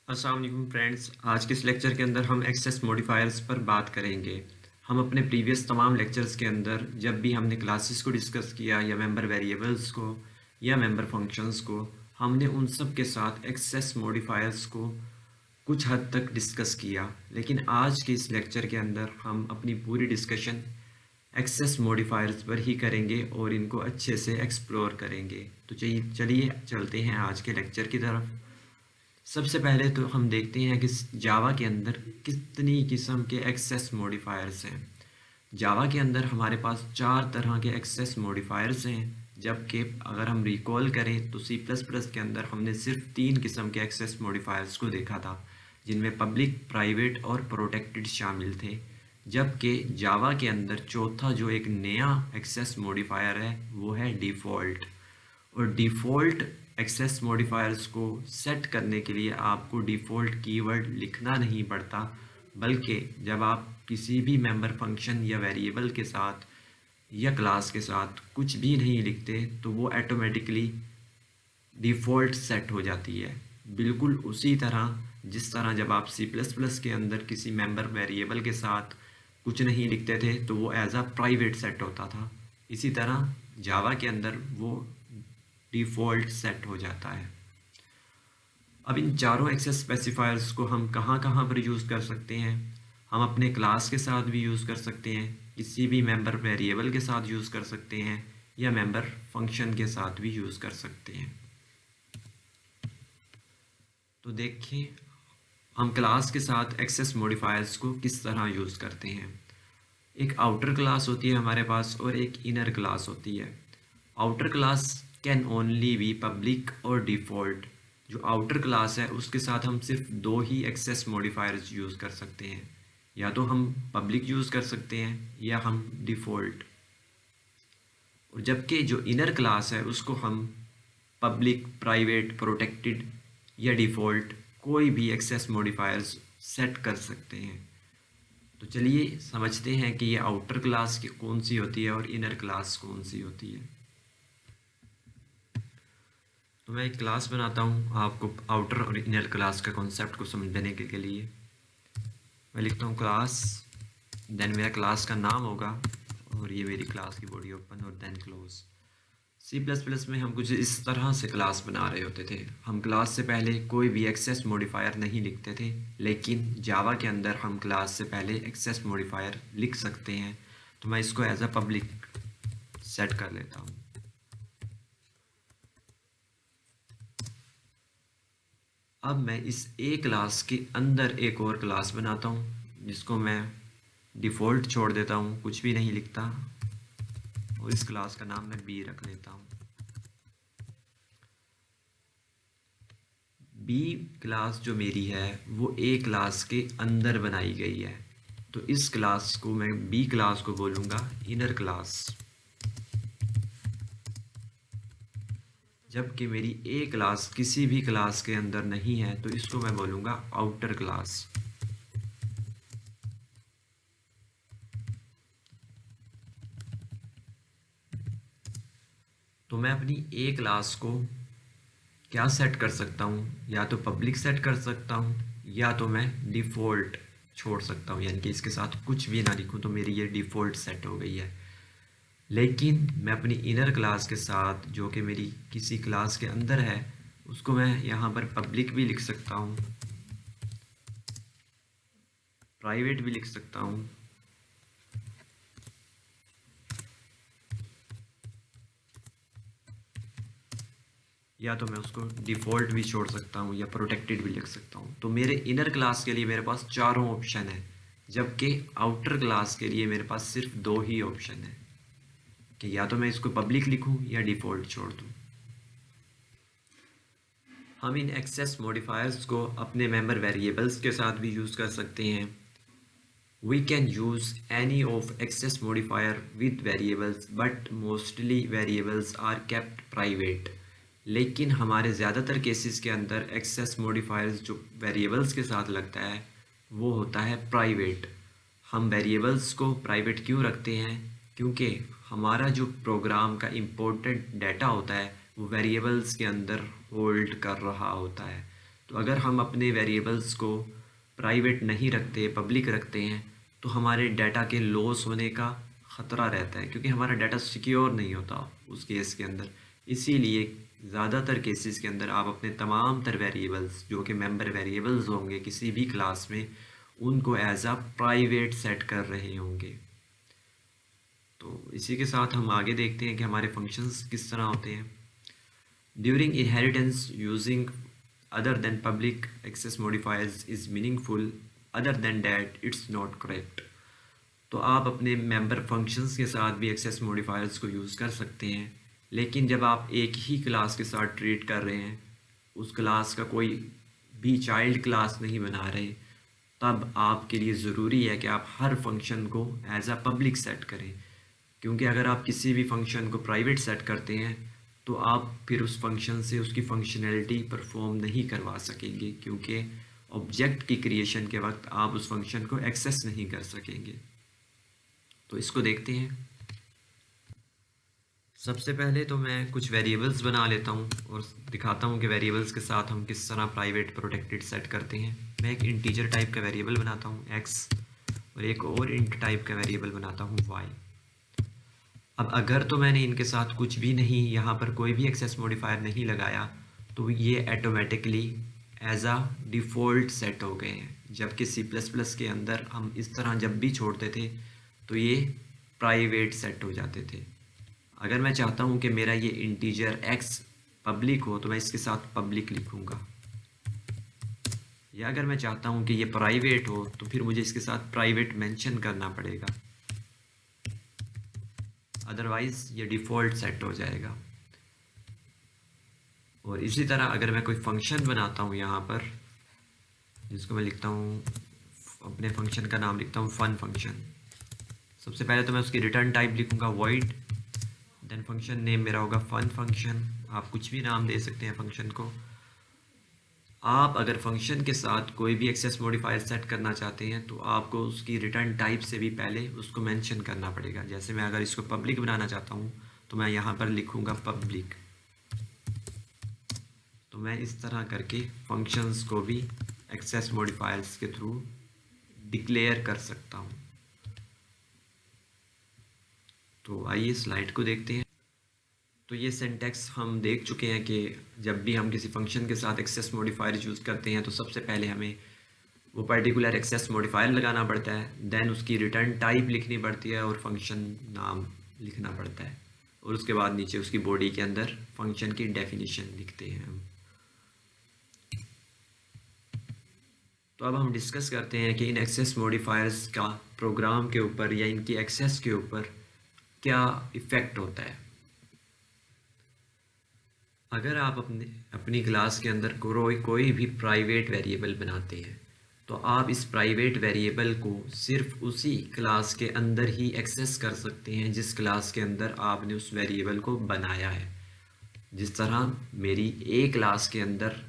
अस्सलाम वालेकुम फ्रेंड्स। आज के इस लेक्चर के अंदर हम एक्सेस मॉडिफायर्स पर बात करेंगे। हम अपने प्रीवियस तमाम लेक्चर्स के अंदर जब भी हमने क्लासेस को डिस्कस किया या मेंबर वेरिएबल्स को या मेंबर फंक्शंस को, हमने उन सब के साथ एक्सेस मॉडिफायर्स को कुछ हद तक डिस्कस किया। लेकिन आज के इस लेक्चर के अंदर हम अपनी पूरी डिस्कशन एक्सेस मॉडिफायर्स पर ही करेंगे और इनको अच्छे से एक्सप्लोर करेंगे। तो चलिए चलते हैं आज के लेक्चर की तरफ। सबसे पहले तो हम देखते हैं कि जावा के अंदर कितनी किस्म के एक्सेस मॉडिफायर्स हैं। जावा के अंदर हमारे पास 4 तरह के एक्सेस मॉडिफायर्स हैं, जबकि अगर हम रिकॉल करें तो सी प्लस प्लस के अंदर हमने सिर्फ 3 किस्म के एक्सेस मॉडिफायर्स को देखा था, जिनमें पब्लिक, प्राइवेट और प्रोटेक्टेड शामिल थे। जबकि जावा के अंदर चौथा जो एक नया एक्सेस मॉडिफायर है वो है डिफ़ॉल्ट। और डिफ़ॉल्ट एक्सेस मॉडिफायर्स को सेट करने के लिए आपको डिफ़ॉल्ट कीवर्ड लिखना नहीं पड़ता, बल्कि जब आप किसी भी मेंबर फंक्शन या वेरिएबल के साथ या क्लास के साथ कुछ भी नहीं लिखते तो वो ऑटोमेटिकली डिफ़ॉल्ट सेट हो जाती है। बिल्कुल उसी तरह जिस तरह जब आप सी प्लस प्लस के अंदर किसी मेंबर वेरिएबल के साथ कुछ नहीं लिखते थे तो वो एज अ प्राइवेट सेट होता था, इसी तरह जावा के अंदर वो डिफ़ॉल्ट सेट हो जाता है। अब इन चारों एक्सेस स्पेसिफायर्स को हम कहाँ कहाँ पर यूज़ कर सकते हैं? हम अपने क्लास के साथ भी यूज़ कर सकते हैं, किसी भी मेंबर वेरिएबल के साथ यूज़ कर सकते हैं, या मेंबर फंक्शन के साथ भी यूज़ कर सकते हैं। तो देखिए हम क्लास के साथ एक्सेस मॉडिफायर्स को किस तरह यूज़ करते हैं। एक आउटर क्लास होती है हमारे पास और एक इनर क्लास होती है। Outer class can only be public और डिफ़ॉल्ट। जो आउटर क्लास है उसके साथ हम सिर्फ 2 ही एक्सेस मॉडिफायर्स यूज़ कर सकते हैं, या तो हम पब्लिक यूज़ कर सकते हैं या हम डिफ़ॉल्ट। और जबकि जो इनर क्लास है उसको हम पब्लिक, प्राइवेट, प्रोटेक्टेड या डिफ़ॉल्ट कोई भी एक्सेस मॉडिफायर्स सेट कर सकते हैं। तो चलिए समझते हैं कि ये आउटर क्लास की कौन सी होती है और इनर क्लास कौन सी होती है। तो मैं एक क्लास बनाता हूँ आपको आउटर और इनर क्लास का कॉन्सेप्ट को समझने के लिए। मैं लिखता हूँ क्लास, देन मेरा क्लास का नाम होगा और ये मेरी क्लास की बॉडी ओपन और then close. C plus plus में हम कुछ इस तरह से क्लास बना रहे होते थे। हम क्लास से पहले कोई भी एक्सेस मॉडिफायर नहीं लिखते थे, लेकिन जावा के अंदर हम क्लास से पहले एक्सेस मॉडिफायर लिख सकते हैं। तो मैं इसको एज अ पब्लिक सेट कर लेता हूँ। अब मैं इस ए क्लास के अंदर एक और क्लास बनाता हूँ जिसको मैं डिफ़ॉल्ट छोड़ देता हूँ, कुछ भी नहीं लिखता, और इस क्लास का नाम मैं बी रख लेता हूँ। बी क्लास जो मेरी है वो ए क्लास के अंदर बनाई गई है, तो इस क्लास को मैं बी क्लास को बोलूँगा इनर क्लास। जबकि मेरी ए क्लास किसी भी क्लास के अंदर नहीं है तो इसको मैं बोलूँगा आउटर क्लास। तो मैं अपनी ए क्लास को क्या सेट कर सकता हूँ, या तो पब्लिक सेट कर सकता हूँ या तो मैं डिफ़ॉल्ट छोड़ सकता हूँ, यानी कि इसके साथ कुछ भी ना लिखूँ तो मेरी ये डिफ़ॉल्ट सेट हो गई है। लेकिन मैं अपनी इनर क्लास के साथ जो कि मेरी किसी क्लास के अंदर है उसको मैं यहाँ पर पब्लिक भी लिख सकता हूँ, प्राइवेट भी लिख सकता हूँ, या तो मैं उसको डिफ़ॉल्ट भी छोड़ सकता हूँ या प्रोटेक्टेड भी लिख सकता हूँ। तो मेरे इनर क्लास के लिए मेरे पास चारों ऑप्शन है, जबकि आउटर क्लास के लिए मेरे पास सिर्फ 2 ही ऑप्शन है कि या तो मैं इसको पब्लिक लिखूँ या डिफ़ॉल्ट छोड़ दूँ। हम इन एक्सेस मॉडिफायर्स को अपने मेंबर वेरिएबल्स के साथ भी यूज़ कर सकते हैं। We can use any of access modifier with variables, but mostly variables are kept private। लेकिन हमारे ज़्यादातर केसेस के अंदर एक्सेस मॉडिफायर्स जो वेरिएबल्स के साथ लगता है वो होता है प्राइवेट। हम वेरिएबल्स को प्राइवेट क्यों रखते हैं? क्योंकि हमारा जो प्रोग्राम का इम्पोर्टेंट डाटा होता है वो वेरिएबल्स के अंदर होल्ड कर रहा होता है। तो तो अगर हम अपने वेरिएबल्स को प्राइवेट नहीं रखते, पब्लिक रखते हैं, तो हमारे डाटा के लॉस होने का ख़तरा रहता है, क्योंकि हमारा डाटा सिक्योर नहीं होता उस केस के अंदर। इसीलिए ज़्यादातर केसेस के अंदर आप अपने तमाम तर वेरिएबल्स जो कि मेंबर वेरिएबल्स होंगे किसी भी क्लास में, उनको एज अ प्राइवेट सेट कर रहे होंगे। तो इसी के साथ हम आगे देखते हैं कि हमारे फंक्शंस किस तरह होते हैं। During inheritance using other than public access modifiers is meaningful, other than that it's not correct। तो आप अपने मेंबर फंक्शंस के साथ भी एक्सेस मॉडिफायर्स को यूज़ कर सकते हैं, लेकिन जब आप एक ही क्लास के साथ ट्रीट कर रहे हैं, उस क्लास का कोई भी चाइल्ड क्लास नहीं बना रहे, तब आपके लिए ज़रूरी है कि आप हर फंक्शन को एज अ पब्लिक सेट करें। क्योंकि अगर आप किसी भी फंक्शन को प्राइवेट सेट करते हैं तो आप फिर उस फंक्शन से उसकी फंक्शनैलिटी परफॉर्म नहीं करवा सकेंगे, क्योंकि ऑब्जेक्ट की क्रिएशन के वक्त आप उस फंक्शन को एक्सेस नहीं कर सकेंगे। तो इसको देखते हैं। सबसे पहले तो मैं कुछ वेरिएबल्स बना लेता हूँ और दिखाता हूँ कि वेरिएबल्स के साथ हम किस तरह प्राइवेट प्रोटेक्टेड सेट करते हैं। मैं एक इंटीजर टाइप का वेरिएबल बनाता हूँ x, और एक और इंट टाइप का वेरिएबल बनाता हूँ y। अब अगर तो मैंने इनके साथ कुछ भी नहीं, यहाँ पर कोई भी एक्सेस मॉडिफायर नहीं लगाया, तो ये automatically as a default set हो गए हैं। जबकि C++ के अंदर हम इस तरह जब भी छोड़ते थे तो ये प्राइवेट सेट हो जाते थे। अगर मैं चाहता हूँ कि मेरा ये इंटीजर x पब्लिक हो तो मैं इसके साथ पब्लिक लिखूँगा, या अगर मैं चाहता हूँ कि ये प्राइवेट हो तो फिर मुझे इसके साथ प्राइवेट मेंशन करना पड़ेगा, अदरवाइज़ ये डिफ़ॉल्ट सेट हो जाएगा। और इसी तरह अगर मैं कोई फंक्शन बनाता हूँ यहाँ पर, जिसको मैं लिखता हूँ, अपने फंक्शन का नाम लिखता हूँ फन फंक्शन। सबसे पहले तो मैं उसकी रिटर्न टाइप लिखूँगा वॉइड, देन फंक्शन नेम मेरा होगा फन फंक्शन। आप कुछ भी नाम दे सकते हैं फंक्शन को। आप अगर फंक्शन के साथ कोई भी एक्सेस मॉडिफायर सेट करना चाहते हैं तो आपको उसकी रिटर्न टाइप से भी पहले उसको मेंशन करना पड़ेगा। जैसे मैं अगर इसको पब्लिक बनाना चाहता हूँ तो मैं यहाँ पर लिखूँगा पब्लिक। तो मैं इस तरह करके फंक्शंस को भी एक्सेस मॉडिफायर्स के थ्रू डिक्लेयर कर सकता हूँ। तो आइए स्लाइड को देखते हैं। तो ये सिंटैक्स हम देख चुके हैं कि जब भी हम किसी फंक्शन के साथ एक्सेस मॉडिफायर यूज़ करते हैं तो सबसे पहले हमें वो पर्टिकुलर एक्सेस मॉडिफायर लगाना पड़ता है, देन उसकी रिटर्न टाइप लिखनी पड़ती है और फंक्शन नाम लिखना पड़ता है, और उसके बाद नीचे उसकी बॉडी के अंदर फंक्शन की डेफिनेशन लिखते हैं हम। तो अब हम डिस्कस करते हैं कि इन एक्सेस मॉडिफायर्स का प्रोग्राम के ऊपर या इनकी एक्सेस के ऊपर क्या इफ़ेक्ट होता है। अगर आप अपनी क्लास के अंदर कोई भी प्राइवेट वेरिएबल बनाते हैं तो आप इस प्राइवेट वेरिएबल को सिर्फ उसी क्लास के अंदर ही एक्सेस कर सकते हैं जिस क्लास के अंदर आपने उस वेरिएबल को बनाया है। जिस तरह मेरी ए क्लास के अंदर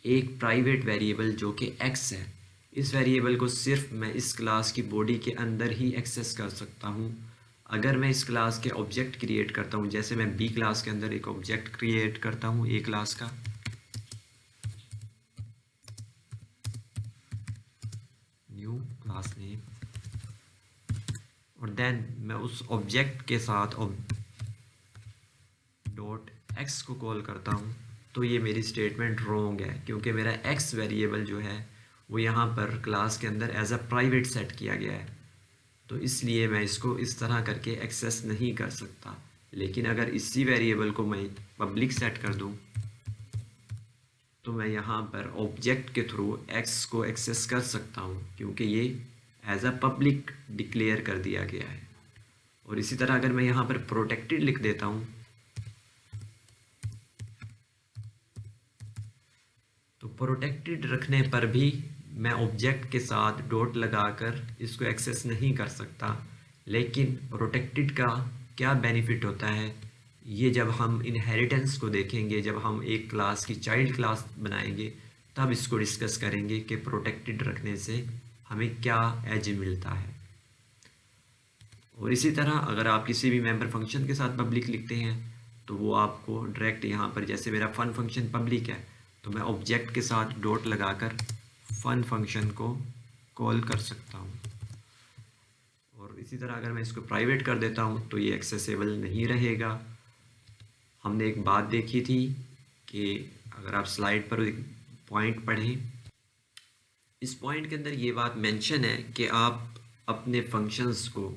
एक प्राइवेट वेरिएबल जो कि x है, इस वेरिएबल को सिर्फ मैं इस क्लास की बॉडी के अंदर ही एक्सेस कर सकता हूँ। अगर मैं इस क्लास के ऑब्जेक्ट क्रिएट करता हूँ, जैसे मैं बी क्लास के अंदर एक ऑब्जेक्ट क्रिएट करता हूँ ए क्लास का, न्यू क्लास नेम, और देन मैं उस ऑब्जेक्ट के साथ डॉट एक्स को कॉल करता हूँ, तो ये मेरी स्टेटमेंट रॉन्ग है, क्योंकि मेरा एक्स वेरिएबल जो है वो यहाँ पर क्लास के अंदर एज अ प्राइवेट सेट किया गया है। तो इसलिए मैं इसको इस तरह करके एक्सेस नहीं कर सकता। लेकिन अगर इसी वेरिएबल को मैं पब्लिक सेट कर दूं तो मैं यहाँ पर ऑब्जेक्ट के थ्रू एक्स को एक्सेस कर सकता हूँ, क्योंकि ये एज अ पब्लिक डिक्लेयर कर दिया गया है। और इसी तरह अगर मैं यहाँ पर प्रोटेक्टेड लिख देता हूँ तो प्रोटेक्टेड रखने पर भी मैं ऑब्जेक्ट के साथ डॉट लगाकर इसको एक्सेस नहीं कर सकता। लेकिन प्रोटेक्टेड का क्या बेनिफिट होता है, ये जब हम इनहेरिटेंस को देखेंगे, जब हम एक क्लास की चाइल्ड क्लास बनाएंगे तब इसको डिस्कस करेंगे कि प्रोटेक्टेड रखने से हमें क्या एज मिलता है। और इसी तरह अगर आप किसी भी मेंबर फंक्शन के साथ पब्लिक लिखते हैं तो वो आपको डायरेक्ट यहाँ पर, जैसे मेरा फन फंक्शन पब्लिक है तो मैं ऑब्जेक्ट के साथ डॉट लगाकर फन फंक्शन को कॉल कर सकता हूँ। और इसी तरह अगर मैं इसको प्राइवेट कर देता हूँ तो ये एक्सेसिबल नहीं रहेगा। हमने एक बात देखी थी कि अगर आप स्लाइड पर एक पॉइंट पढ़ें, इस पॉइंट के अंदर ये बात मेंशन है कि आप अपने फंक्शंस को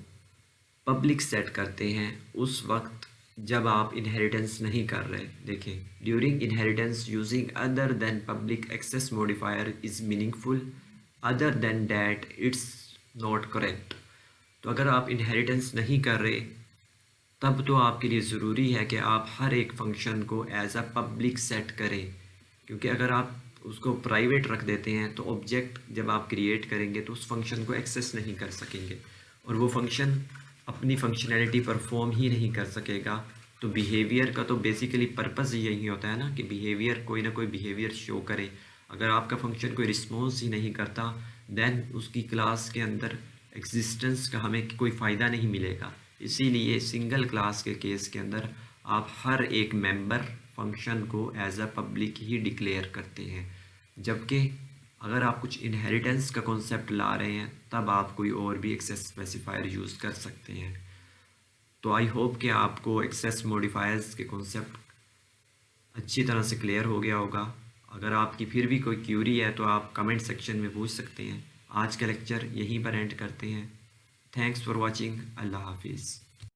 पब्लिक सेट करते हैं उस वक्त जब आप इनहेरिटेंस नहीं कर रहे। देखें, during inheritance using other than public access modifier is meaningful, other than that it's not correct. तो अगर आप इनहेरिटेंस नहीं कर रहे तब तो आपके लिए ज़रूरी है कि आप हर एक फंक्शन को एज अ पब्लिक सेट करें, क्योंकि अगर आप उसको प्राइवेट रख देते हैं तो ऑब्जेक्ट जब आप क्रिएट करेंगे तो उस फंक्शन को एक्सेस नहीं कर सकेंगे और वो फंक्शन अपनी फंक्शनैलिटी परफॉर्म ही नहीं कर सकेगा। तो बिहेवियर का तो बेसिकली पर्पस यही होता है ना कि बिहेवियर कोई ना कोई बिहेवियर शो करे। अगर आपका फंक्शन कोई रिस्पॉन्स ही नहीं करता देन उसकी क्लास के अंदर एग्जिस्टेंस का हमें कोई फ़ायदा नहीं मिलेगा। इसीलिए सिंगल क्लास के केस के अंदर आप हर एक मेंबर फंक्शन को एज अ पब्लिक ही डिक्लेयर करते हैं, जबकि अगर आप कुछ इनहेरिटेंस का कॉन्सेप्ट ला रहे हैं तब आप कोई और भी एक्सेस स्पेसिफायर यूज़ कर सकते हैं। तो आई होप कि आपको एक्सेस मॉडिफायर्स के कॉन्सेप्ट अच्छी तरह से क्लियर हो गया होगा। अगर आपकी फिर भी कोई क्यूरी है तो आप कमेंट सेक्शन में पूछ सकते हैं। आज का लेक्चर यहीं पर एंड करते हैं। Thanks for watching. अल्लाह हाफिज़।